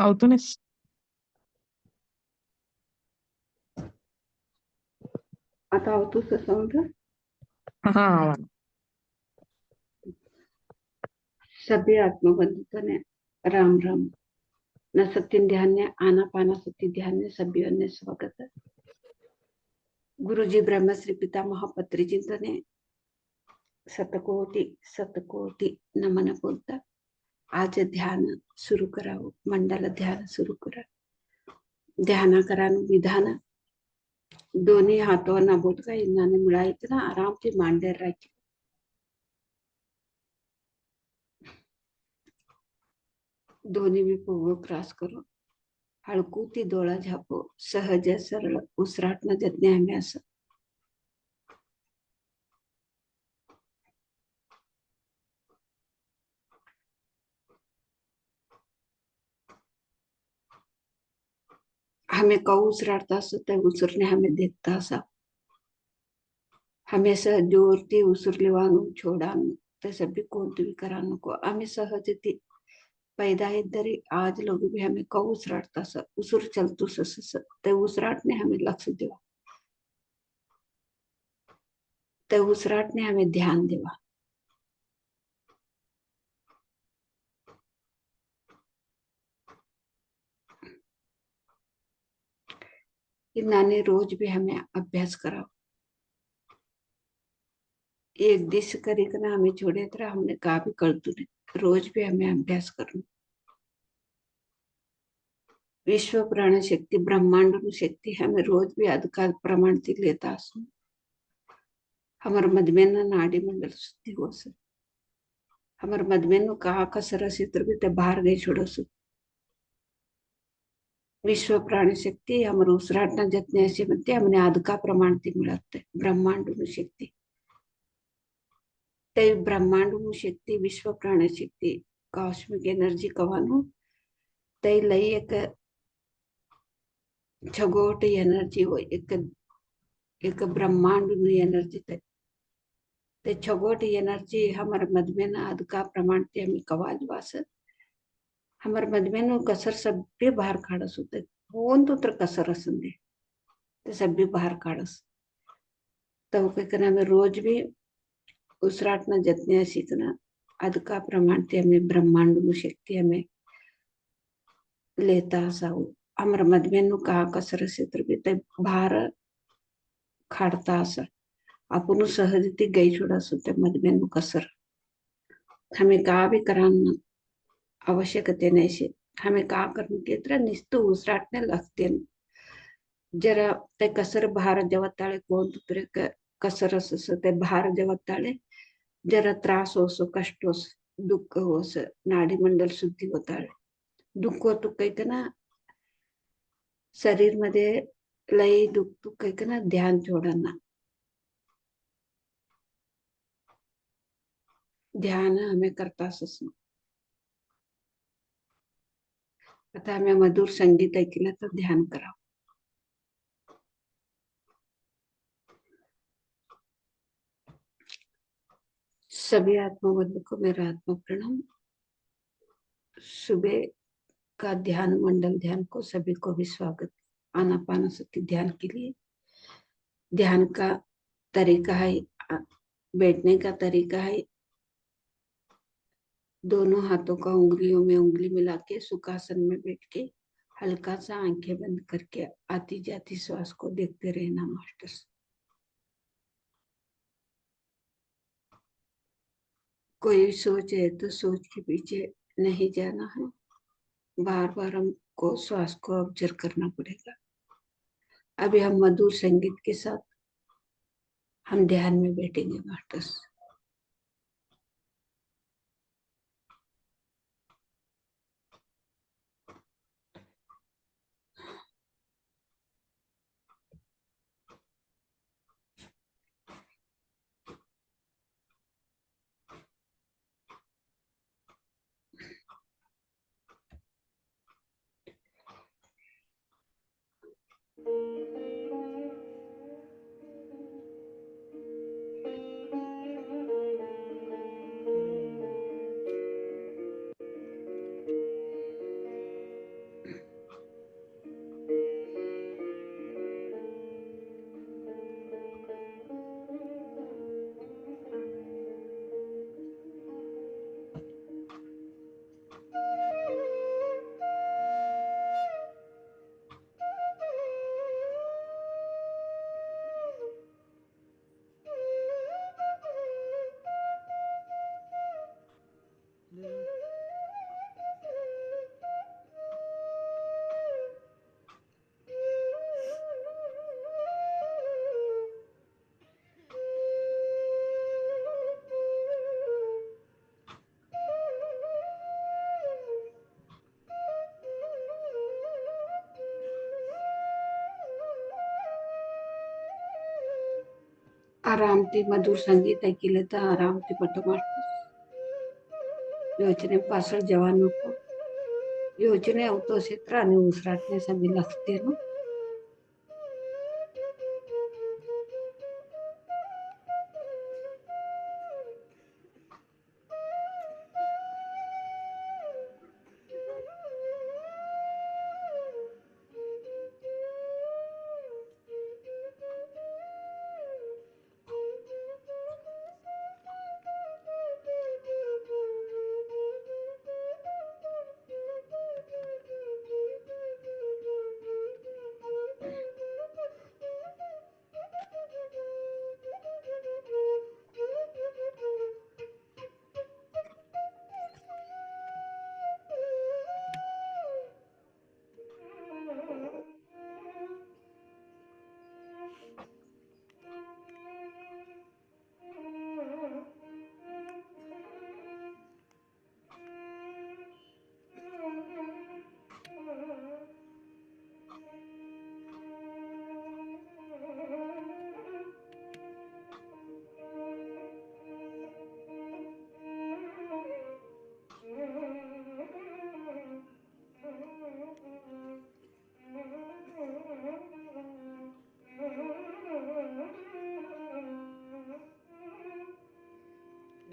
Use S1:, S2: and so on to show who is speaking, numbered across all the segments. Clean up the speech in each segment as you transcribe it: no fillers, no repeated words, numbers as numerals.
S1: అవుతూనే
S2: आता होतोच साऊंड.
S1: అవును.
S2: सभी आत्मबंधुत्व ने राम राम. न सत्य ध्यान ने आनापाना सत्य ध्यान ने सभी अन्य स्वागत है. गुरुजी ब्रह्मश्री पितामह पत्री चिंतने शतकोटी शतकोटी नमन बोलता. आज ध्यान सुरू करावं. मंडल ध्यान सुरू करा. ध्यान करानं विधान दोन्ही हातांना बोटका इन्नाने मिळायचं ना आरामची मांडे राहायची. दोन्ही बी पोग क्रॉस करून हळकूती डोळा झापो. सहज सरळ उसराटणं जज्ञ आम्ही असं. हमें कऊ उसराटता असो तर उसरने हमें देखता असा. हमें सहज जोरती उसरलेवानु छोडानु तसं बी कोणती करा नको. आम्ही सहज ती पैदा आहे तरी आज लोग भी हमें कऊ उसराटता असं उसर चलतो सस ते उसराटने हमें लक्ष देवा. ते उसराटने हमें ध्यान देवा. इन्नाने रोज भी हमें अभ्यास कराओ. एक दिस करी करना हमें छोड़े तरह हमने कहा भी कर तू रोज भी हमें अभ्यास करना. विश्व प्राण शक्ति ब्रह्मांड शक्ति हमें रोज भी अधिकार प्रमाण से लेता असो. हमारे मधमेन नाड़ी मंडल शुद्धि हो सके. हमारे मधमेन कहा कसर क्षेत्र भी ते बाहर गई छोड़ो सो. विश्व प्राण शक्ति हमारे उसराटना जतने ऐसे बनते हमने अधिकार प्रमाण से मिलते ब्रह्मांड शक्ति. ते ब्रह्मांड शक्ति विश्व प्राण शक्ति कॉस्मिक एनर्जी कवानु ते लई एक छगोट एनर्जी हो. एक ब्रह्मांड एनर्जी ते छगोट एनर्जी हमारे मधमेन अधिकार प्रमाण से हमें कवाज वास. हमारे मधमेन कसर सब भी बाहर काढस होते. होऊन तो तर कसर असन दे ते सब भी बाहर काढस. तो कहना हमें रोज भी उसराटना जतने सीखना अधिकार प्रमाण से हमें ब्रह्मांड शक्ति हमें लेता असावं. हमारे मधमेन कहा कसर क्षेत्र भी ते बाहर खाडता असा. आपण सहज ती गई छोड़ा सुते मधमेन कसर हमें कहा भी कराना आवश्यकते नाही शे. हमें कहा करने के तरह निस्तु उसराटने लगते न. जरा ते कसर बाहर जेव्हा ताळे कोण तुरे कसर असं ते बाहर जेव्हा ताळे जरा त्रास होसो कष्ट होस दुःख होस नाडी मंडल शुद्धी होताळे. दुःख होतो काही ना शरीर मध्ये लई दुःख काही ना ध्यान जोडना. ध्यान हमें करता असच. आता हमें मधुर संगीत ऐकलं तर ध्यान करावं. सभी आत्मबंधु को मेरा आत्मा प्रणाम. सुबह का ध्यान मंडल ध्यान को सभी को भी स्वागत. आनापानसति ध्यान के लिए ध्यान का तरीका है. बैठने का तरीका है. दोनों हाथों का उंगलियों में उंगली मिला के सुखासन में बैठ के हल्का सा आंखें बंद करके आती जाती श्वास को देखते रहना मास्टर. कोई सोच है तो सोच के पीछे नहीं जाना है. बार बार हमको श्वास को ऑब्जर्व करना पड़ेगा. अभी हम मधुर संगीत के साथ हम ध्यान में बैठेंगे मास्टर्स. ಆರಾಮ್ತಿ ಮಧುರ ಸಂಗೀತ ऐकिलं तर आरामती पटत वाटतं. योजनेपासून जेव्हा नको योजने अवतो क्षेत्र आणि उसराटण्यासाठी लागते ना.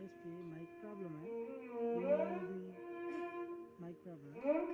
S3: SP mic problem है. You know the mic problem.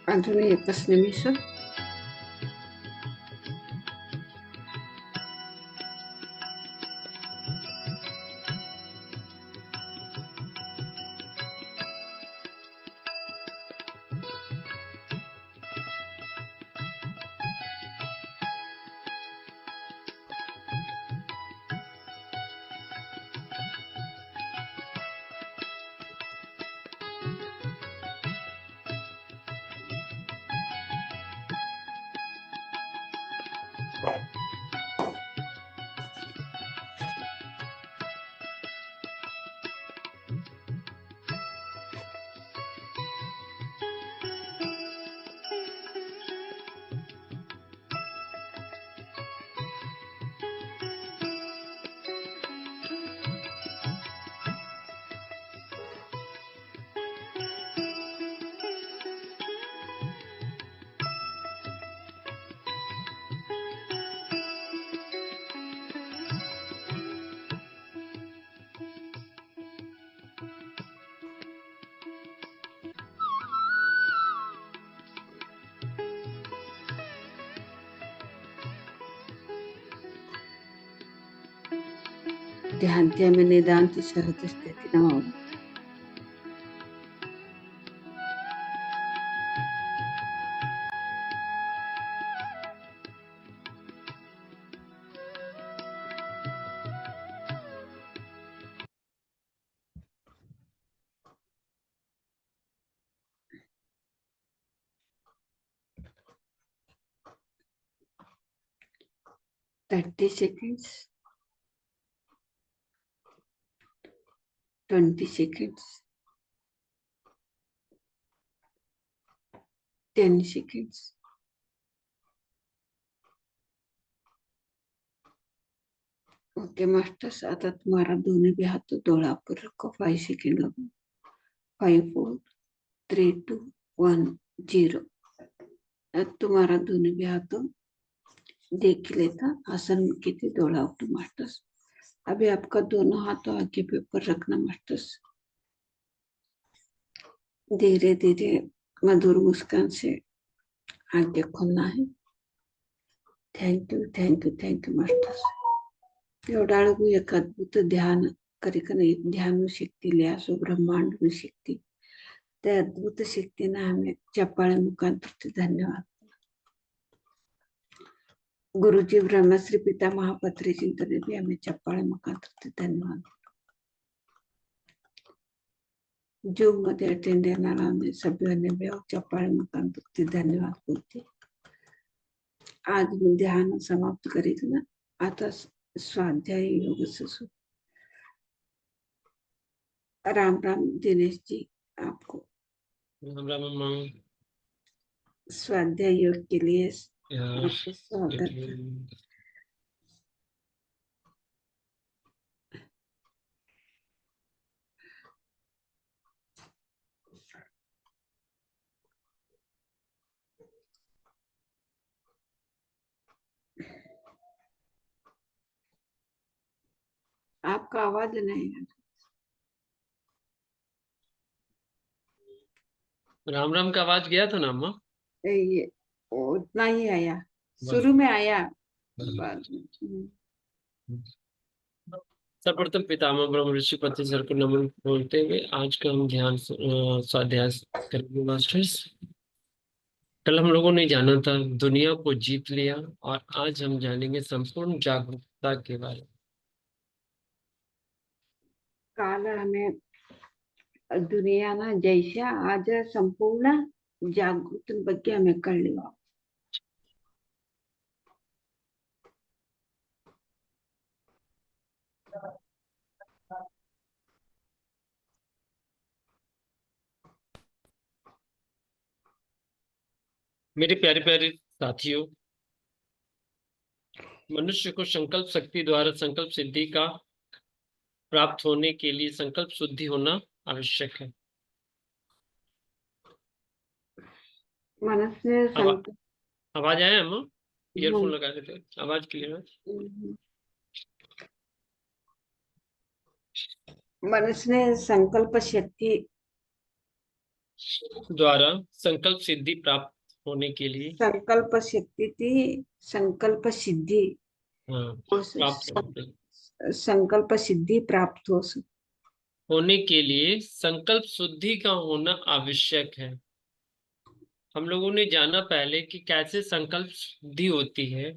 S2: अजून एकच निमिष. ध्यान में निदांत सहज स्थिति Namami. Thirty seconds, 20 seconds, 10 seconds. Okay masters, आता तुम्हारा दोनों भी हाथ डोला पर रखो। 5 सेकेंड लगो। 5 4 3 2 1 0। तुम्हारा दोनों भी हाथों देख लेता आसन में कितने डोला उठो मास्टर्स। अभी आपका दोनों हाथों आगे पे ऊपर रखना मास्टर्स। धीरे धीरे मधुर मुस्कान से आगे खोलना है। Thank you thank you thank you masters. एवढाळगू एक अद्भुत ध्यान करिकन एक ध्यान शक्ती लिया सो ब्रह्मांड में शक्ति त्या अद्भुत शक्तीने हमें चप्पाळे मुखांतर धन्यवाद। गुरुजी ब्रह्मश्री पिता महापत्री चिंतन भी हमें चप्पाळे मुखांतर धन्यवाद। जूम मध्ये अटेंड येणारा हमें सभ्यों भी चप्पाळे मुखांतर धन्यवाद बोलते। आज मैं ध्यान समाप्त करेगी ना। आता स्वाध्याय योग से राम राम दिनेश जी, आपको
S4: राम राम अम्मा।
S2: स्वाध्याय योग के लिए
S4: यार,
S2: आपका स्वागत है। आपका आवाज नहीं है।
S4: राम राम का आवाज गया था ना अम्मा?
S2: ये उतना ही आया, शुरू में आया, बाद में
S4: सर्वप्रथम पितामह ब्रह्म ऋषि पति सर को नमन बोलते हुए आज का हम ध्यान स्वाध्याय करेंगे मास्टर्स। कल हम लोगों ने जाना था दुनिया को जीत लिया और आज हम जानेंगे संपूर्ण जागरूकता के बारे में।
S2: काल हमें दुनिया ना जैसे आज संपूर्ण जागृत ಬಗ್ಗೆ हमें कर लिया।
S4: मेरे प्यारे प्यारे साथियों, मनुष्य को संकल्प शक्ति द्वारा संकल्प सिद्धि का प्राप्त होने के लिए संकल्प शुद्धि होना आवश्यक है।
S2: मनुष्य संकल्प
S4: आवाज आया अम्मा? ईयरफोन लगा देते, आवाज क्लियर है।
S2: मनुष्य ने संकल्प शक्ति
S4: द्वारा संकल्प सिद्धि प्राप्त होने के लिए
S2: संकल्प शक्ति थी, संकल्प सिद्धि संकल्प सिद्धि प्राप्त
S4: होने के लिए संकल्प शुद्धि का होना आवश्यक है। हम लोगों ने जाना पहले कि कैसे संकल्प शुद्धि होती है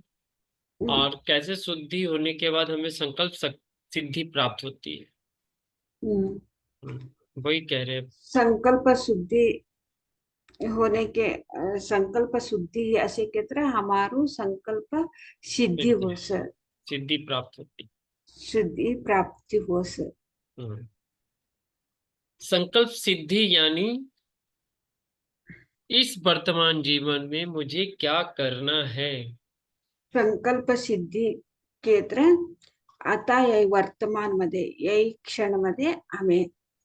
S4: और कैसे शुद्धि होने के बाद हमें संकल्प सिद्धि प्राप्त होती है। वही कह रहे हैं।
S2: संकल्प शुद्धि होने के संकल्प शुद्धि ऐसे कहते हैं हमारो संकल्प सिद्धि हो
S4: सिद्धि प्राप्त होती,
S2: सिद्धि प्राप्ति हो
S4: संकल्प सिद्धि यानी इस वर्तमान जीवन में मुझे क्या करना है।
S2: संकल्प सिद्धि केत्र आता यही वर्तमान मध्ये यही क्षण मध्ये हमें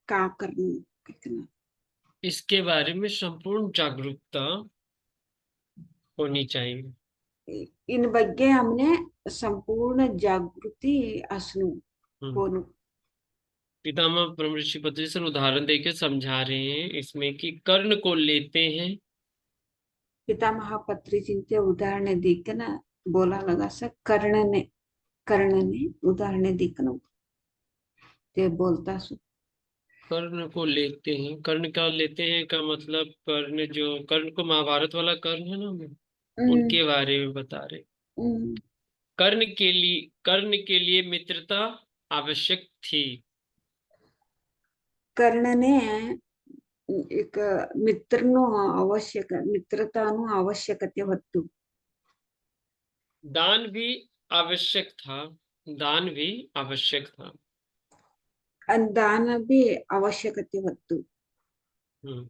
S2: क्या करना,
S4: इसके बारे में संपूर्ण जागरूकता होनी चाहिए।
S2: इन ಬಗ್ಗೆ हमने संपूर्ण जागृति असनु होनु।
S4: पितामह ब्रह्म ऋषि पत्री सर उदाहरण देकर समझा रहे हैं इसमें कि कर्ण को लेते हैं।
S2: पितामह पत्री चिंते उदाहरण देकर ना बोला लगा सा कर्ण ने उदाहरण देकर ते बोलता सु
S4: कर्ण को लेते हैं, कर्ण का लेते हैं का मतलब कर्ण, जो कर्ण को महाभारत वाला कर्ण है ना,
S2: हम्म,
S4: उनके बारे में बता रहे।
S2: हम्म।
S4: कर्ण के लिए मित्रता आवश्यक थी।
S2: કર્ણને એક મિત્રનું આવશ્યક મિત્રતાનું આવશ્યકತೆ હતું.
S4: दान भी आवश्यक था, दान भी आवश्यक था।
S2: અને દાન બી આવશ્યકತೆ હતું.
S4: हम्म।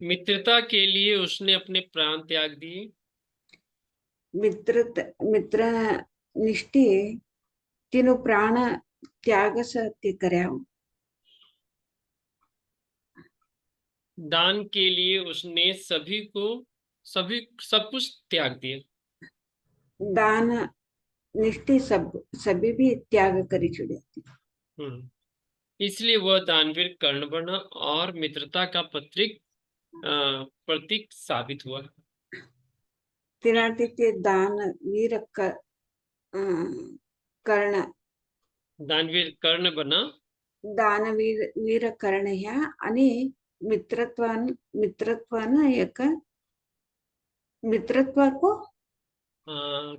S4: मित्रता के लिए उसने अपने प्राण त्याग दिए।
S2: મિત્ર નિષ્ઠે તેનું પ્રાણ ત્યાગ તે કર્યા.
S4: दान के लिए उसने सभी सब कुछ त्याग दिया।
S2: દાન નિષ્ઠે સભી भी त्याग કરી છોડ્યા.
S4: हम्म। इसलिए वह दानवीर कर्ण बना और मित्रता का प्रतीक साबित हुआ।
S2: તેનાથી તે દાન વીર કર્ણ
S4: दानवीर कर्ण बना।
S2: दानवीर वीर कर्ण ह्या आणि मित्रत्वानं एक मित्रत्व को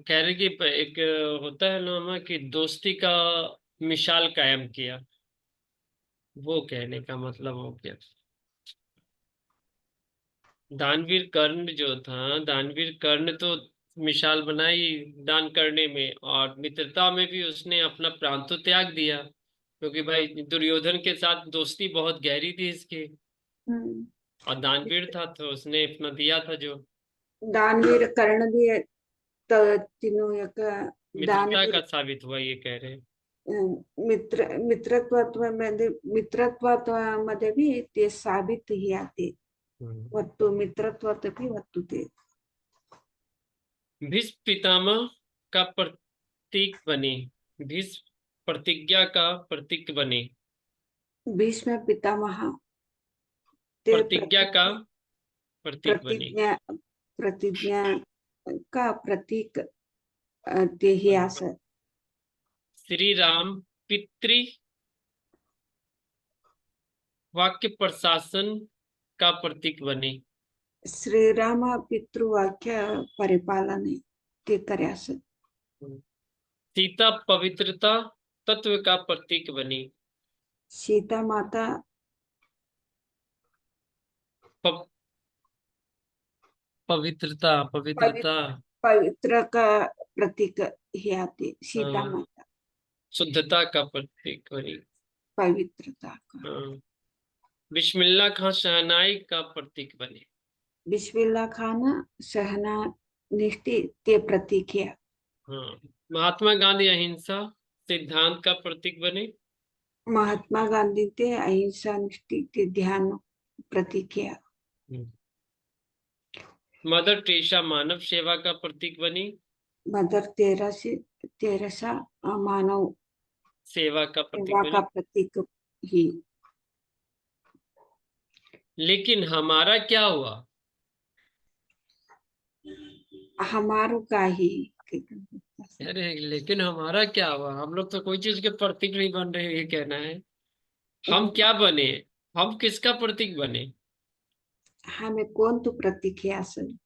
S4: कह रहे कि एक होता है ना कि दोस्ती का मिसाल कायम किया, वो कहने का मतलब हो गया। दानवीर कर्ण जो था, दानवीर कर्ण तो मिसाल बनाई दान करने में, और मित्रता में भी उसने अपना प्राण तो त्याग दिया, क्योंकि भाई दुर्योधन के साथ दोस्ती बहुत गहरी थी इसकी, और दानवीर था तो उसने अपना दिया था जो
S2: दानवीर कर्ण भी तीनों एक
S4: मित्रता
S2: दानवीर
S4: का साबित हुआ, ये कह रहे हैं।
S2: मित्रत्वामध्ये भी ते साबित ही आते
S4: हम्म।
S2: वस्तु मित्रत्वात भी वस्तु ते
S4: भीष्म पितामह का प्रतीक बने, भीष्म प्रतिज्ञा का प्रतीक बने।
S2: भीष्म पितामह ते
S4: प्रतिज्ञा का प्रतीक बने।
S2: प्रतिज्ञा प्रतिज्ञा का प्रतीक ते ही असं.
S4: श्री राम पितृ वाक्य प्रशासन का प्रतीक बने।
S2: श्रीराम पितृवाक्य परिपालन ते कर्यास.
S4: सीता पवित्रता तत्व का प्रतीक बनी।
S2: सीता माता
S4: प- पवित्रता पवित्रता
S2: पवित्र का प्रतीक ही आते. सीता
S4: हाँ,
S2: माता
S4: शुद्धता का प्रतीक बनी।
S2: पवित्रता का.
S4: हाँ, बिस्मिल्लाह खां शहनाई का प्रतीक बने।
S2: बिस्मिल्ला खान सहना निष्ठि ते प्रतीक है.
S4: हाँ, महात्मा गांधी अहिंसा सिद्धांत का प्रतीक बने।
S2: महात्मा गांधी ते अहिंसा निष्ठि ते ध्यान प्रतीक है.
S4: मदर टेरेसा मानव सेवा का प्रतीक बनी।
S2: मदर तेरसा मानव
S4: सेवा का प्रतीक
S2: सेवा का
S4: बनी।
S2: प्रतीक ही.
S4: लेकिन हमारा क्या हुआ?
S2: हमारो का ही.
S4: अरे लेकिन हमारा क्या हुआ? हम लोग तो कोई चीज के प्रतीक नहीं बन रहे, ये कहना है। हम क्या बने? हम किसका प्रतीक बने?
S2: हमें कौन तो प्रतीक है असल.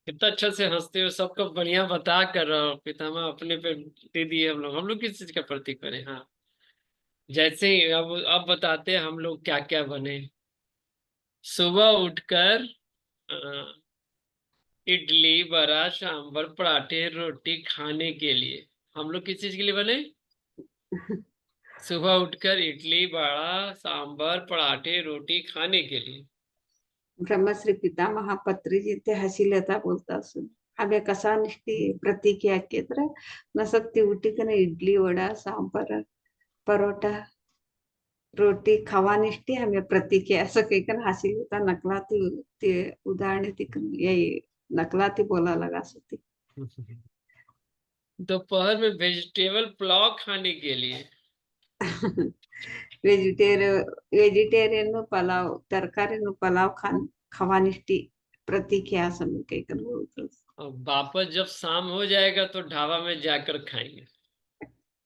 S4: कितना अच्छा से हंसते हो, सबको बढ़िया बता कर रहा हो। पितामह अपने पे दे दिए हम लोग किस चीज का प्रतीक बने? हाँ, जैसे ही अब बताते हैं हम लोग क्या क्या बने। सुबह उठकर अ, इडली बड़ा सांभर पराठे रोटी खाने के लिए हम लोग किस चीज के लिए बने? सुबह उठकर इडली बड़ा सांभर पराठे रोटी खाने के लिए।
S2: ब्रह्मश्री पितामह पत्रिजी ते हसीलेता बोलता असून हमें कसा निष्ठी प्रतीक है केत्र नसत्ती उठीकने इडली वडा सांबर परोठा रोटी खावा निष्ठी हमें प्रतीक है असं काही कन हसीलेता नकलाती ते उदाहरण तिकन यही नकलाती बोला लगा सकती.
S4: दोपहर में वेजिटेबल पुलाव खाने के लिए।
S2: वेजिटेरियन नो पलाव तरकारी नो पलाव खावा निष्ठी प्रतीक है असं मी काही कन बोलतो.
S4: और वापस जब शाम हो जाएगा तो ढाबा में जाकर खाएंगे।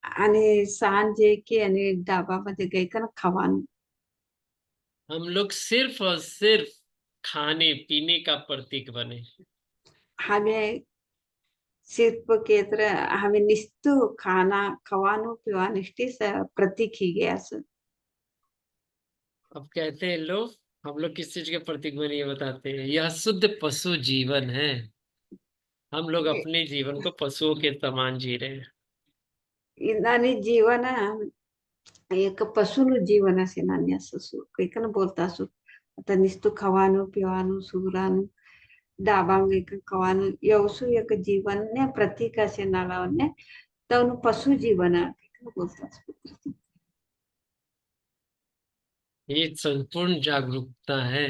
S2: आणि सांजे की आणि डाबामध्ये गई का ना खावान
S4: हम लोग सिर्फ और सिर्फ खाने पीने का प्रतीक बने।
S2: हमें सिर्फ केत्र हमें निस्तु खाना खवानो पिवानो इष्टे प्रतीक ही गया सर।
S4: अब कहते हैं लोग, हम लोग किस चीज के प्रतीक बने ये बताते हैं, यह शुद्ध पशु जीवन है। हम लोग अपने जीवन को पशुओं के समान जी रहे हैं।
S2: आणि जीवन एक पशुનું जीवन असे नान्य असं काही का बोलता असो आता नुसतं खवानं पिवानं सुरानं डाबांग एक खवानं यवसु एक जीवन ने प्रतीक असे नालावने तवनु पशु जीवन बोलता असो।
S4: ये संपूर्ण जागरूकता है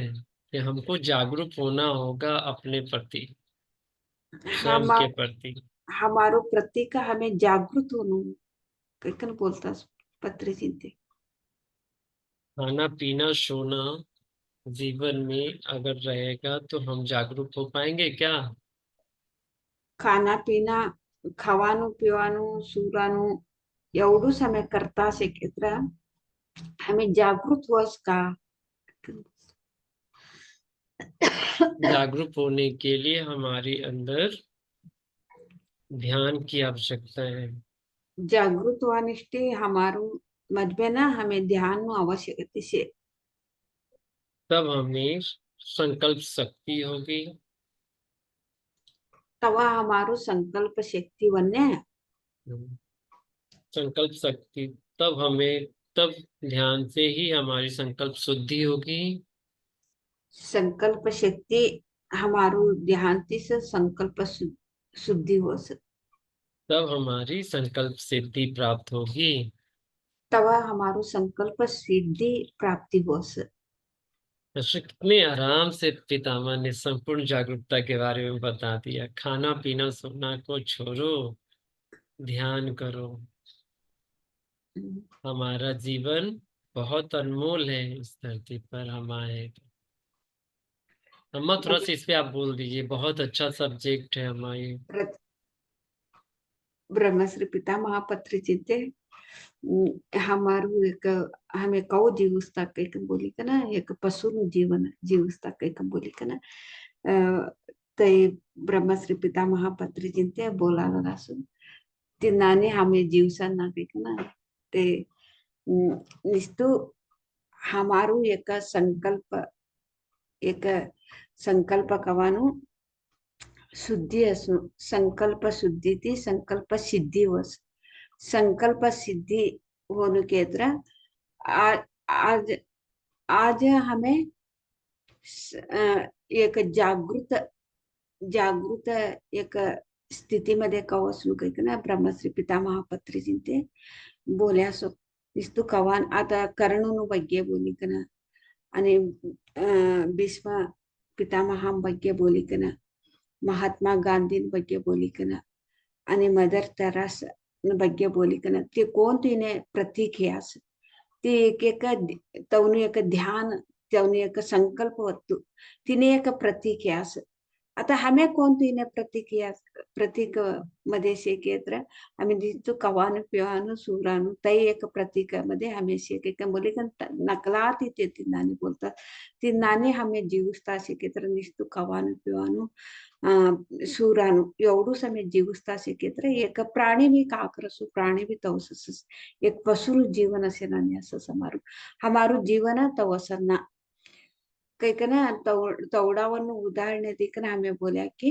S4: कि हमको जागरूक होना होगा अपने प्रति, स्वयं
S2: हम
S4: के प्रति।
S2: हमारो प्रतीक हमें जागृत होनो काही का बोलता असो पत्र चिंते
S4: खाना पीना सोना जीवन में अगर रहेगा तो हम जागरूक हो पाएंगे क्या?
S2: खाना पीना खवानु पिवानु सुरानु एवढूच हमें करता शिकित्र हमें जागृत हुआस का
S4: जागरूक होने के लिए हमारे अंदर ध्यान की आवश्यकता है।
S2: जागृत होवानिष्ठे हमारो मध्य ना हमें ध्यान नु आवश्यकता से
S4: तब हमें संकल्प शक्ति होगी।
S2: तवा हमारो संकल्प शक्ति बने
S4: संकल्प शक्ति तब हमें, तब ध्यान से ही हमारी संकल्प शुद्धि होगी।
S2: संकल्प शक्ति हमारो ध्यान से संकल्प शुद्धि हो सक
S4: तब हमारी संकल्प सिद्धि प्राप्त होगी।
S2: तवा हमारो संकल्प सिद्धि प्राप्ति हो सक।
S4: ऐसे कितने आराम से पितामह ने संपूर्ण जागरूकता के बारे में बता दिया। खाना पीना सोना को छोड़ो, ध्यान करो। हमारा जीवन बहुत अनमोल है, इस धरती पर हम आए हैं। अम्मा थोड़ा सा इस पे आप बोल दीजिए, बहुत अच्छा सब्जेक्ट है हमारे।
S2: ब्रह्मश्री पिता महापत्र चिते हमारू एक हमें कौ जीवस्ता एक बोली का ना एक पशु नु जीवन जीवस्ता एक बोली का ना ते ब्रह्मश्री पिता महापत्र चिंते बोला रासु ती नाने हमें जीवसा ना एक ना ते निस्तु हमारू एक संकल्प कवानु शुद्धि असु संकल्प शुद्धि थी संकल्प सिद्धि वस संकल्प सिद्धि होने के तरह आज आज आज हमें एक जागृत जागृत एक स्थितीमध्ये कवसू काही ना ब्रह्मश्री पिता महापत्री चिंते बोल्यासो निस्तु कवान आता कर्णनु ಬಗ್ಗೆ बोलिकನ आणि ಭೀಷ್ಮ पितामह ಬಗ್ಗೆ बोलिकನ महात्मा गांधी ಬಗ್ಗೆ बोलिकನ आणि मदर तेरेसा ಬಗ್ಗೆ बोलिकन ते कोण तिने प्रतीक हे असं ती एक तवनु एक ध्यान तवनु एक संकल्प वस्तू तिने एक प्रतीक हे असं आता हमें कोण तिने प्रतीक मध्ये शेकेत्र आम्ही दिसतो कवानु पिवानु सुरानु तई एक प्रतीक मध्ये हमें शेके बोली नकलात इथे ती नानी बोलतात ती नानी हमें जीवस्ता शेकेत्र निस्तू कवानु पिवानु सूरानु एवढूच आम्ही जीवस्ता शिकेत्र एक प्राणी भी काकरसु प्राणी भी तवसस एक पशु जीवन असे नानी असं समारू हमारू जीवन तवसना कई कना तवड़ावन उदाहरण देखना हमें बोला कि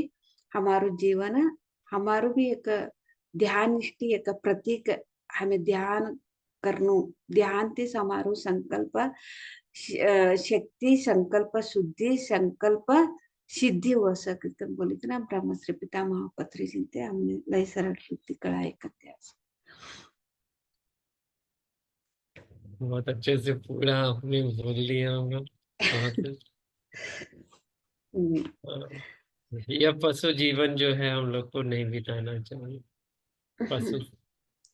S2: हमारू जीवन हमारू भी एक ध्यान निष्ठि एक प्रतीक हमें ध्यान करनो ध्यान ते हमारू संकल्प शक्ति संकल्प शुद्धि संकल्प सिद्धि हो सकते बोली ना ब्रह्मश्री पिता महापत्री चिंते हमने लय सरल शुद्धि कढ़ाई करते
S4: बहुत अच्छे से पूरा आपने बोल लिया होगा। बहुत यह पशु जीवन जो है हम लोग को नहीं बिताना चाहिए। पशु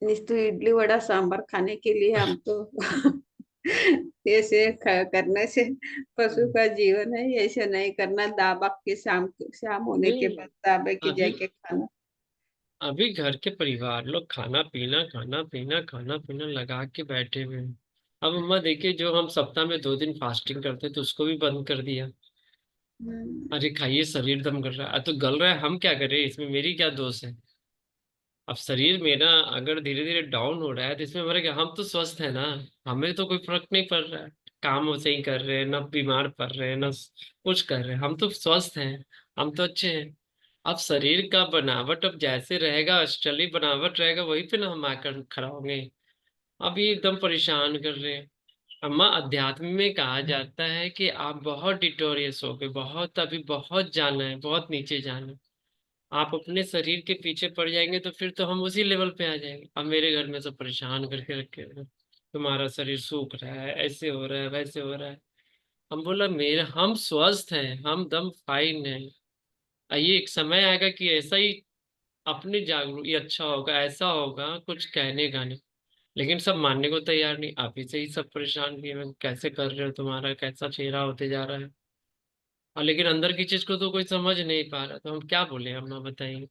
S2: निस्तु इडली वड़ा सांभर खाने के लिए हम तो ऐसे करने से पशु का जीवन है ऐसे नहीं करना दाबा के शाम होने के
S4: नहीं,
S2: बाद दाबे के
S4: अभी
S2: जाके खाना
S4: अभी घर के परिवार लोग खाना पीना लगा के बैठे हुए हैं। अब अम्मा देखिए, जो हम सप्ताह में 2 दिन फास्टिंग करते थे उसको भी बंद कर दिया।
S2: हम्म,
S4: अरे खाइए, शरीर दम कर रहा है। तो गल रहा है, हम क्या करें, इसमें मेरी क्या दोष है। अब शरीर मेरा अगर धीरे धीरे डाउन हो रहा है तो इसमें हमारे क्या, हम तो स्वस्थ है ना। हमें तो कोई फर्क नहीं पड़ रहा है। काम सही कर रहे हैं, ना बीमार पड़ रहे हैं, ना कुछ कर रहे हैं, हम तो स्वस्थ हैं। हम तो अच्छे हैं। अब शरीर का बनावट अब जैसे रहेगा, असली बनावट रहेगा, वही पे ना हम आकर खड़ा होंगे। अब ये एकदम परेशान कर रहे हैं। अम्मा, अध्यात्म में कहा जाता है कि आप बहुत डिटोरियस हो गए, बहुत अभी बहुत जाना है, बहुत नीचे जाना है। आप अपने शरीर के पीछे पड़ जाएंगे तो फिर तो हम उसी लेवल पे आ जाएंगे। अब मेरे घर में सब परेशान करके रखे हुए हैं। तुम्हारा शरीर सूख रहा है, ऐसे हो रहा है, वैसे हो रहा है। हम बोला, मेरे हम स्वस्थ हैं, हम दम फाइन हैं। ये एक समय आएगा कि ऐसा ही अपने जागरूक, ये अच्छा होगा, ऐसा होगा, कुछ कहने का नहीं। लेकिन सब मानने को तैयार नहीं। आप ही से ही सब परेशान किए हुए हैं। कैसे कर रहे हो, तुम्हारा कैसा चेहरा होते जा रहा है। और लेकिन अंदर की चीज को तो कोई समझ नहीं पा रहा, तो हम क्या बोले, हम ना बताइए।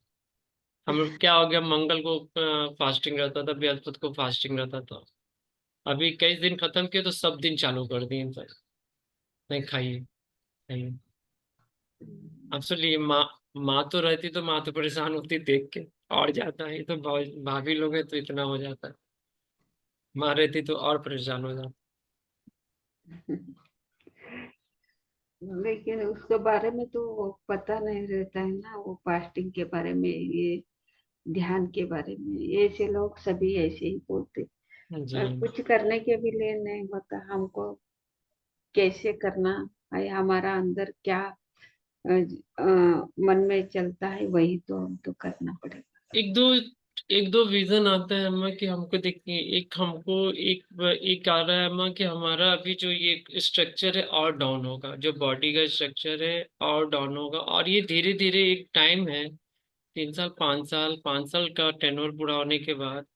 S4: हम लोग क्या हो गया, मंगल को फास्टिंग रहता था, बृहस्पति को फास्टिंग रहता था। अभी कई दिन खत्म किए तो सब दिन चालू कर दिए सर। नहीं, खाइए खाइए। अब सुनिए, माँ माँ तो रहती तो माँ तो परेशान होती देख के। और जाता है, ये तो भाभी लोग हैं तो इतना हो जाता है। माँ रहती तो और परेशान हो जाता।
S2: लेकिन उसके बारे में तो वो पता नहीं रहता है ना, वो फास्टिंग के बारे में, ये ध्यान के बारे में, ऐसे लोग सभी ऐसे ही बोलते।
S4: जी।
S2: कुछ करने के भी लिए नहीं होता हमको, कैसे करना है, हमारा अंदर क्या मन में चलता है वही तो हमको करना पड़ेगा।
S4: एक दो एक दो विजन आता है अम्मा कि हमको देखिए, एक हमको एक आ रहा है अम्मा कि हमारा अभी जो ये स्ट्रक्चर है और डाउन होगा, जो बॉडी का स्ट्रक्चर है और डाउन होगा। और ये धीरे धीरे एक टाइम है, 3 साल 5 साल, 5 साल का टेन्योर पूरा होने के बाद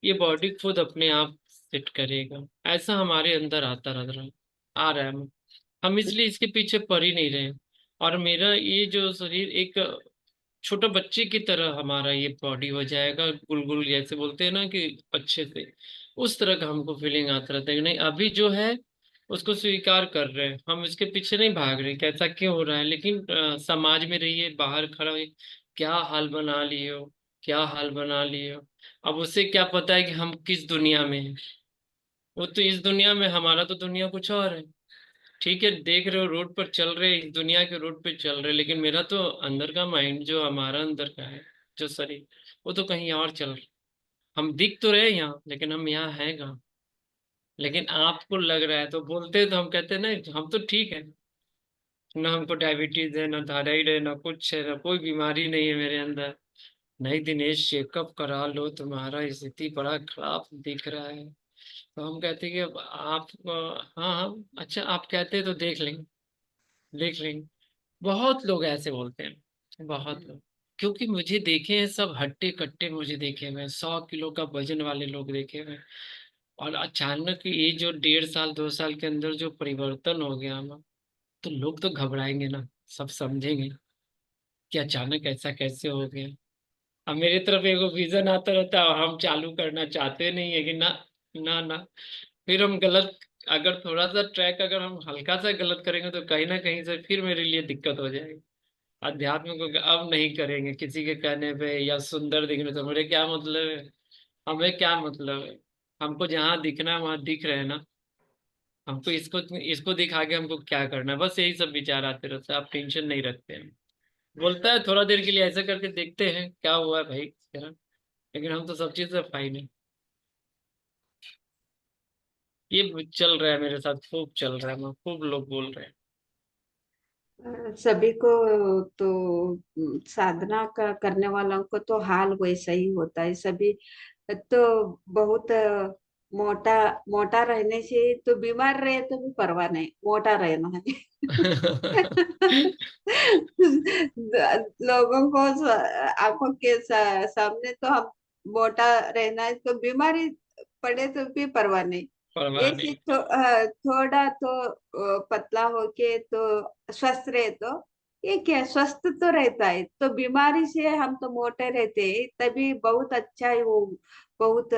S4: ये बॉडी खुद अपने आप सेट करेगा। ऐसा हमारे अंदर आता रह रहा आ रहा है। हम इसलिए इसके पीछे पड़ ही नहीं रहे। और मेरा ये जो शरीर एक छोटा बच्चे की तरह हमारा ये बॉडी हो जाएगा, गुलगुल जैसे बोलते हैं ना कि अच्छे से, उस तरह का हमको फीलिंग आता रहता है कि नहीं, अभी जो है उसको स्वीकार कर रहे हैं, हम इसके पीछे नहीं भाग रहे कैसा क्यों हो रहा है। लेकिन समाज में रहिए, बाहर खड़ा हुए, क्या हाल बना लिए हो, क्या हाल बना लिए हो। अब उसे क्या पता है कि हम किस दुनिया में हैं। वो तो इस दुनिया में, हमारा तो दुनिया कुछ और है। ठीक है, देख रहे हो रोड पर चल रहे, इस दुनिया के रोड पे चल रहे, लेकिन मेरा तो अंदर का माइंड, जो हमारा अंदर का है, जो शरीर, वो तो कहीं और चल रहा। हम दिख तो रहे यहाँ, लेकिन हम यहाँ हैं कहाँ। लेकिन आपको लग रहा है तो बोलते हैं, तो हम कहते हैं नहीं हम तो ठीक है। ना हमको डायबिटीज है, ना थायराइड है, ना कुछ है, ना कोई बीमारी नहीं है मेरे अंदर। नहीं दिनेश, चेकअप करा लो, तुम्हारा स्थिति बड़ा खराब दिख रहा है। तो हम कहते हैं कि अब आप हाँ हाँ, अच्छा आप कहते हैं तो देख लेंगे, देख लेंगे। बहुत लोग ऐसे बोलते हैं, बहुत लोग। क्योंकि मुझे देखे हैं सब हट्टे कट्टे, मुझे देखे हुए हैं 100 किलो का वजन वाले लोग देखे हुए हैं। और अचानक ये जो 1.5 साल 2 साल के अंदर जो परिवर्तन हो गया ना, तो लोग तो घबराएंगे ना, सब समझेंगे कि अचानक ऐसा कैसे हो गया। अब मेरी तरफ एगो विजन आता रहता है और हम चालू करना चाहते नहीं है कि ना, ना ना। फिर हम गलत, अगर थोड़ा सा ट्रैक अगर हम हल्का सा गलत करेंगे तो कहीं ना कहीं से फिर मेरे लिए दिक्कत हो जाएगी। अध्यात्म को अब नहीं करेंगे किसी के कहने पे या सुंदर दिखने से, मुझे क्या मतलब है। हमें क्या मतलब है। हमको जहाँ दिखना है वहां दिख रहे हैं ना। हमको इसको इसको दिखा के हमको क्या करना है, बस यही सब विचार आते रहते हैं। आप टेंशन नहीं रखते हैं। बोलता है थोड़ा देर के लिए ऐसा करके देखते हैं क्या हुआ है भाई तेरा। लेकिन हम तो सब चीज से फाइन है। ये चल रहा है मेरे साथ, खूब चल रहा है, मैं खूब लोग बोल रहे हैं।
S2: सभी को तो साधना का करने वालों को तो हाल वैसा ही होता है। सभी तो बहुत मोटा मोटा रहने से तो बीमार रहे तो भी परवाह नहीं, मोटा रहना है। लोगों को आंखों के सामने तो हम मोटा रहना है तो बीमारी पड़े तो भी परवाह नहीं।
S4: परवाह
S2: ऐसे
S4: नहीं।
S2: थोड़ा तो पतला होके तो स्वस्थ रहे तो ये क्या स्वस्थ तो रहता है, तो बीमारी से हम तो मोटे रहते हैं तभी बहुत अच्छा है वो, बहुत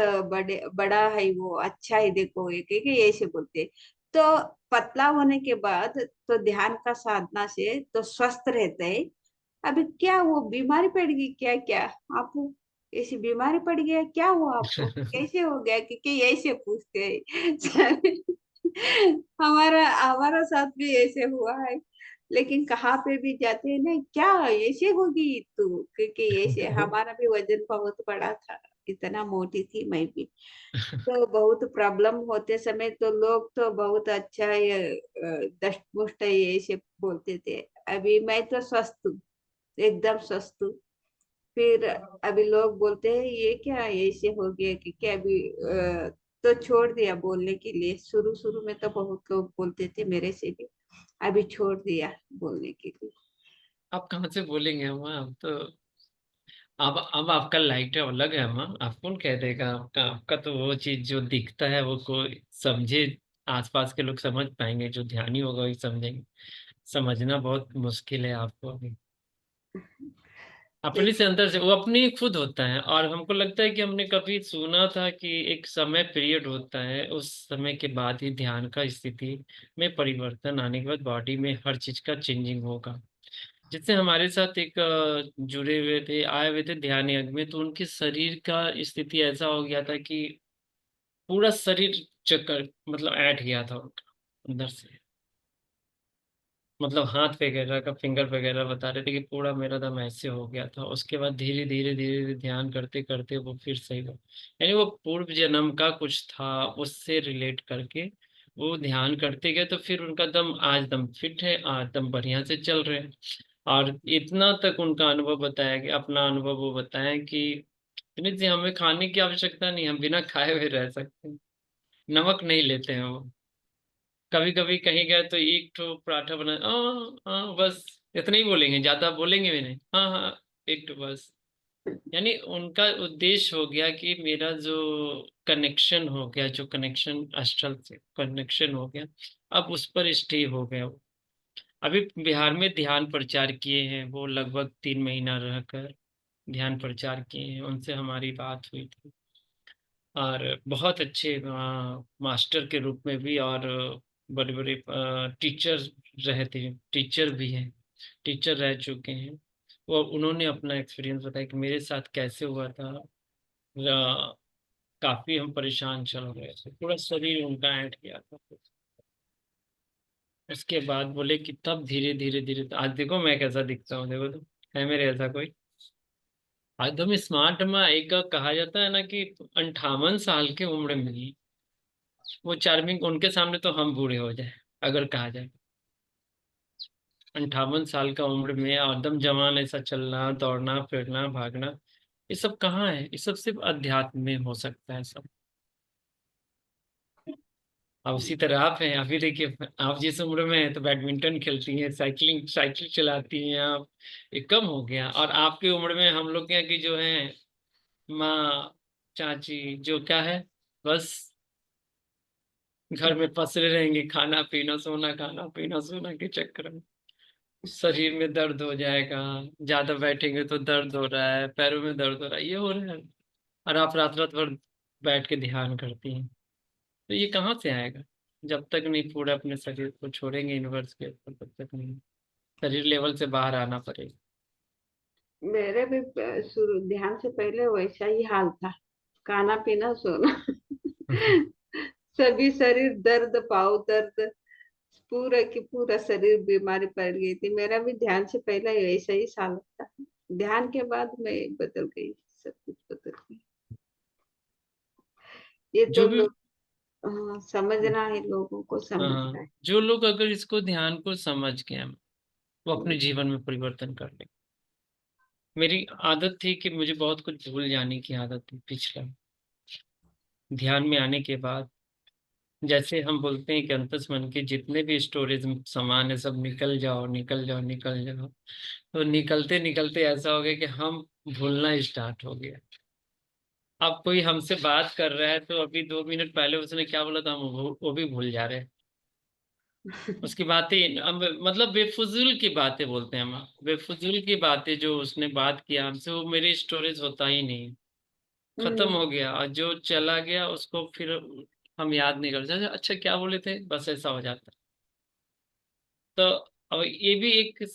S2: बड़ा है वो, अच्छा है देखो ये कि ऐसे बोलते हैं। तो पतला होने के बाद तो ध्यान का साधना से तो स्वस्थ रहते हैं। अभी क्या वो बीमारी पड़ गई क्या क्या आपको, ऐसी बीमारी पड़ गया क्या हुआ आपको, कैसे हो गया कि ऐसे पूछते हैं। हमारा हमारा साथ भी ऐसे हुआ है। लेकिन कहाँ पे भी जाते हैं ना, क्या ऐसे होगी तू, क्योंकि ऐसे हमारा भी वजन बहुत बड़ा था, इतना मोटी थी मैं भी। तो बहुत प्रॉब्लम होते समय तो लोग तो बहुत अच्छा ये दष्ट मुष्ट है ऐसे बोलते थे। अभी मैं तो स्वस्थ हूँ, एकदम स्वस्थ हूँ। फिर अभी लोग बोलते हैं ये क्या ऐसे हो गया कि क्या अभी तो छोड़ दिया बोलने के लिए। शुरू शुरू में तो बहुत लोग बोलते थे मेरे से भी, अभी छोड़ दिया बोलने के लिए।
S4: आप कहाँ से बोलेंगे अम्मा? आप तो अब आपका लाइट अलग है अम्मा। आप कौन कह देगा? आपका आपका तो वो चीज जो दिखता है वो कोई समझे, आसपास के लोग समझ पाएंगे, जो ध्यानी होगा वही समझेंगे। समझना बहुत मुश्किल है आपको अभी। अपने से अंदर से वो अपनी खुद होता है। और हमको लगता है कि हमने कभी सुना था कि एक समय पीरियड होता है, उस समय के बाद ही ध्यान का स्थिति में परिवर्तन आने के बाद बॉडी में हर चीज का चेंजिंग होगा। जिससे हमारे साथ एक जुड़े हुए थे, आए हुए थे ध्यान यज्ञ में, तो उनके शरीर का स्थिति ऐसा हो गया था कि पूरा शरीर चक्कर मतलब ऐंठ गया था उनका अंदर से। मतलब हाथ वगैरह का फिंगर वगैरह बता रहे थे कि पूरा मेरा दम ऐसे हो गया था। उसके बाद धीरे धीरे धीरे धीरे ध्यान करते करते वो फिर सही हुआ। यानी वो पूर्व जन्म का कुछ था, उससे रिलेट करके वो ध्यान करते गए, तो फिर उनका दम आज दम फिट है, आज दम बढ़िया से चल रहे हैं। और इतना तक उनका अनुभव बताया कि अपना अनुभव वो बताया कि नहीं जी, हमें खाने की आवश्यकता नहीं, हम बिना खाए हुए रह सकते हैं। नमक नहीं लेते हैं वो। कभी कभी कहीं गए तो एक ठो पराठा बना, हाँ हाँ बस इतना ही बोलेंगे, ज्यादा बोलेंगे भी नहीं, हाँ हाँ एक ठो बस। यानी उनका उद्देश्य हो गया कि मेरा जो कनेक्शन हो गया, जो कनेक्शन अस्ट्रल से कनेक्शन हो गया, अब उस पर स्टे हो गया वो। अभी बिहार में ध्यान प्रचार किए हैं वो, लगभग 3 महीना रहकर ध्यान प्रचार किए हैं। उनसे हमारी बात हुई थी, और बहुत अच्छे मास्टर के रूप में भी, और बड़े बड़े टीचर रहे थे, टीचर भी हैं, टीचर रह चुके हैं। वो उन्होंने अपना एक्सपीरियंस बताया कि मेरे साथ कैसे हुआ था। काफी हम परेशान चल रहे थे, पूरा शरीर उनका ऐंठ गया था। उसके बाद बोले कि तब धीरे धीरे धीरे, आज देखो मैं कैसा दिखता हूँ, देखो तो है मेरे ऐसा कोई? एकदम स्मार्ट में। एक कहा जाता है ना कि 58 साल की उम्र में ही वो चार्मिंग, उनके सामने तो हम बूढ़े हो जाए अगर कहा जाए। 58 साल का उम्र में एकदम जवान, ऐसा चलना दौड़ना फिरना भागना, ये सब कहाँ है? ये सब सिर्फ अध्यात्म में हो सकता है सब। अब उसी तरह आप हैं, अभी देखिए आप जिस उम्र में हैं तो बैडमिंटन खेलती हैं, साइकिलिंग साइकिल चलाती हैं आप, ये कम हो गया। और आपकी उम्र में हम लोग क्या कि जो है माँ चाची जो क्या है, बस घर में पसरे रहेंगे, खाना पीना सोना, खाना पीना सोना के चक्कर में शरीर में दर्द हो जाएगा। ज्यादा बैठेंगे तो दर्द हो रहा है, पैरों में दर्द हो रहा है, ये हो रहा है। और आप रात रात भर बैठ के ध्यान करती हैं, तो ये कहाँ से आएगा? जब तक नहीं पूरा अपने शरीर को छोड़ेंगे यूनिवर्स के ऊपर, तब तक नहीं। शरीर लेवल से बाहर आना पड़ेगा।
S2: मेरे भी शुरू ध्यान से पहले वैसा ही हाल था, खाना पीना सोना। सभी शरीर दर्द, पाँव दर्द, पूरा की पूरा शरीर बीमारी पड़ गई थी। मेरा भी ध्यान से पहले ऐसा ही साल था, ध्यान के बाद मैं बदल गई, सब कुछ बदल गई। ये तो
S4: जो भी
S2: लोग, हाँ, समझना है, लोगों को समझना
S4: हाँ,
S2: है।
S4: जो लोग अगर इसको ध्यान को समझ गए, वो अपने जीवन में परिवर्तन कर ले। मेरी आदत थी कि मुझे बहुत कुछ भूल जाने की आदत थी पिछला, ध्यान में आने के बाद। जैसे हम बोलते हैं कि अंतस मन के जितने भी स्टोरेज सामान है सब निकल जाओ निकल जाओ निकल जाओ, तो निकलते निकलते ऐसा हो गया कि हम भूलना स्टार्ट हो गया। अब कोई हमसे बात कर रहा है तो अभी 2 मिनट पहले उसने क्या बोला था हम वो भी भूल जा रहे हैं। उसकी बातें मतलब बेफजूल की बातें बोलते हैं हम, बेफजूल की बातें जो उसने बात किया हमसे, वो मेरी स्टोरेज होता ही नहीं, खत्म
S2: हम्म,
S4: हो गया। और जो चला गया उसको फिर हम याद नहीं करते, अच्छा क्या बोले थे, बस ऐसा हो जाता। तो अब ये भी एक,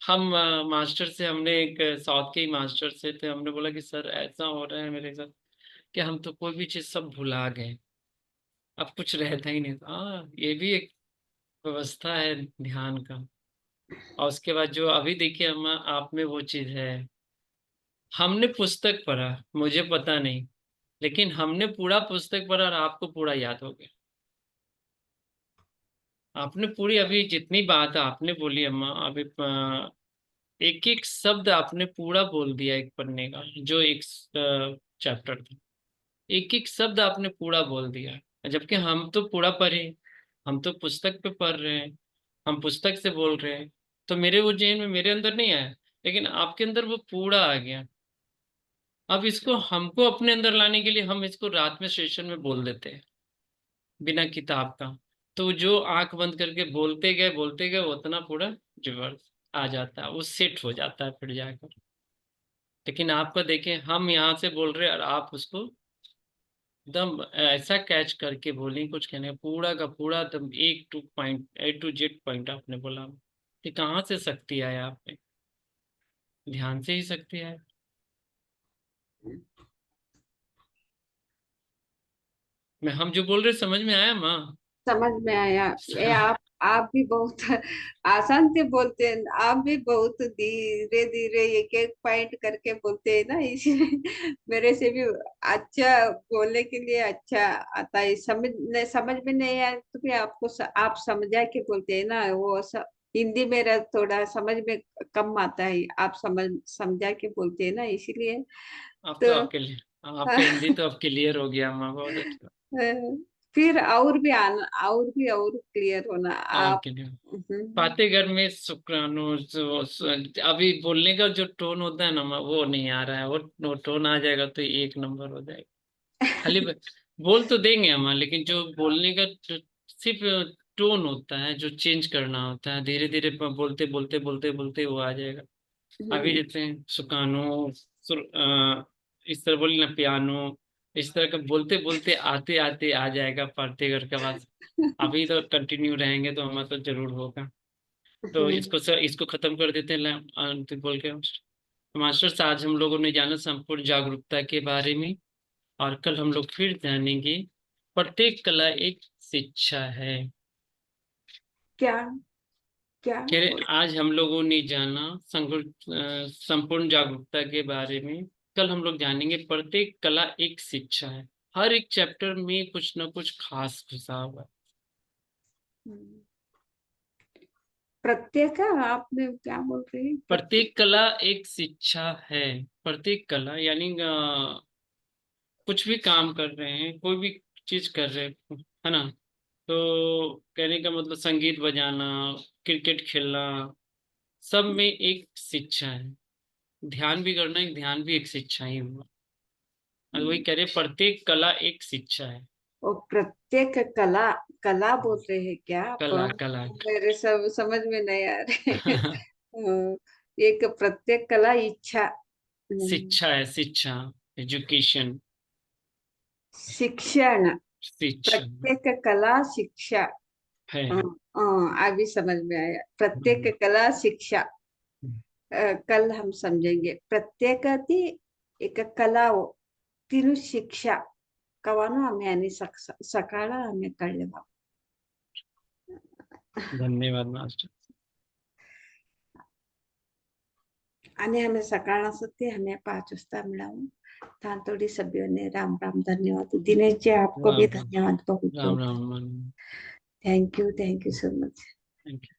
S4: हम मास्टर से, हमने एक साउथ के ही मास्टर से थे, हमने बोला कि सर ऐसा हो रहा है मेरे साथ कि हम तो कोई भी चीज सब भुला गए, अब कुछ रहता ही नहीं। हाँ, ये भी एक व्यवस्था है ध्यान का। और उसके बाद जो अभी देखिए हम आप में वो चीज है, हमने पुस्तक पढ़ा, मुझे पता नहीं, लेकिन हमने पूरा पुस्तक पढ़ा और आपको पूरा याद हो गया। आपने पूरी अभी जितनी बात आपने बोली अम्मा, अभी एक एक शब्द आपने पूरा बोल दिया एक पन्ने का, जो एक चैप्टर था, एक एक शब्द आपने पूरा बोल दिया। जबकि हम तो पूरा पढ़े, हम तो पुस्तक पे पढ़ रहे हैं, हम पुस्तक से बोल रहे हैं, तो मेरे वो जेहन में मेरे अंदर नहीं आया, लेकिन आपके अंदर वो पूरा आ गया। अब इसको हमको अपने अंदर लाने के लिए हम इसको रात में सेशन में बोल देते हैं बिना किताब का, तो जो आंख बंद करके बोलते गए उतना पूरा रिवर्स आ जाता है, वो सेट हो जाता है फिर जाकर। लेकिन आपका देखें, हम यहाँ से बोल रहे हैं और आप उसको एकदम ऐसा कैच करके बोलें, कुछ कहने पूरा का पूरा एकदम एक two point, A to Z point आपने बोला। कि कहाँ से शक्ति आया आप में, ध्यान से ही शक्ति आया। मैं हम जो बोल रहे समझ में आया माँ?
S2: समझ में आया। ये आप भी बहुत आसान से बोलते हैं, आप भी बहुत धीरे धीरे एक एक पॉइंट करके बोलते हैं ना, इसलिए मेरे से भी अच्छा बोलने के लिए अच्छा आता है। समझ में नहीं आया तो भी आपको आप समझा के बोलते हैं ना, वो हिंदी मेरा थोड़ा समझ में कम आता है, आप समझा के बोलते हैं ना, इसीलिए
S4: अब तो
S2: तो
S4: आपके लिए, आपका हिंदी तो अब क्लियर हो गया माँ, बहुत अच्छा।
S2: फिर और भी आना, और क्लियर होना आप।
S4: आपके लिए
S2: हम्म,
S4: बातें घर में शुक्राणु अभी बोलने का जो टोन होता है ना माँ, वो नहीं आ रहा है, वो टोन आ जाएगा तो एक नंबर हो जाएगा। खाली बोल तो देंगे हम, लेकिन जो बोलने का जो सिर्फ टोन होता है, जो चेंज करना होता है, धीरे धीरे बोलते बोलते बोलते बोलते वो आ जाएगा। अभी
S2: हम्म,
S4: जैसे सुकानो, इस तरह बोली ना, पियानो, इस तरह का बोलते बोलते आते आते आ जाएगा पार्टी घर के पास। अभी तो कंटिन्यू रहेंगे तो हमारा तो जरूर होगा। तो
S2: हम्म।
S4: इसको खत्म कर देते हैं अंतिम बोल के। मास्टर साहब, आज हम लोगों ने जाना संपूर्ण जागरूकता के बारे में, और कल हम लोग फिर जानेंगे प्रत्येक कला एक शिक्षा है।
S2: क्या क्या
S4: कह रहे
S2: बोल।
S4: आज हम लोगों ने जाना संपूर्ण जागरूकता के बारे में, कल हम लोग जानेंगे प्रत्येक कला एक शिक्षा है। हर एक चैप्टर में कुछ ना कुछ खास घुसा हुआ है।
S2: हम्म। प्रत्येक आपने क्या बोल रहे हैं, प्रत्येक।
S4: प्रत्येक कला एक शिक्षा है। प्रत्येक कला यानी कुछ भी काम कर रहे हैं, कोई भी चीज कर रहे हैं, है ना? तो कहने का मतलब संगीत बजाना, क्रिकेट खेलना, सब में एक शिक्षा है। ध्यान भी करना, एक ध्यान भी एक शिक्षा ही हुआ। और वही कह रहे प्रत्येक कला एक शिक्षा है।
S2: और प्रत्येक कला, कला बोल रहे हैं क्या आप?
S4: कला कला
S2: मेरे सब समझ में नहीं आ रहे। एक प्रत्येक कला इच्छा।
S4: शिक्षा है, शिक्षा, एजुकेशन,
S2: शिक्षण।
S4: शिक्षण
S2: प्रत्येक कला शिक्षा।
S4: है।
S2: हाँ, हाँ, अभी समझ में आया, प्रत्येक कला शिक्षा। कल हम समझेंगे प्रत्येक एक कला हो, तीनों शिक्षा कवानो हमें यानी सकाळ हमें कळले बाबा.
S4: धन्यवाद मास्टर।
S2: आणि हमें सकाळ असते हमें 5 वाजता मिळावं. तांतोड़ी सभ्यों ने राम राम, धन्यवाद। दिनेश जी आपको भी
S4: राम राम
S2: धन्यवाद बहुत
S4: राम
S2: बहुत।
S4: Ram.
S2: Thank you so much.
S4: Thank you.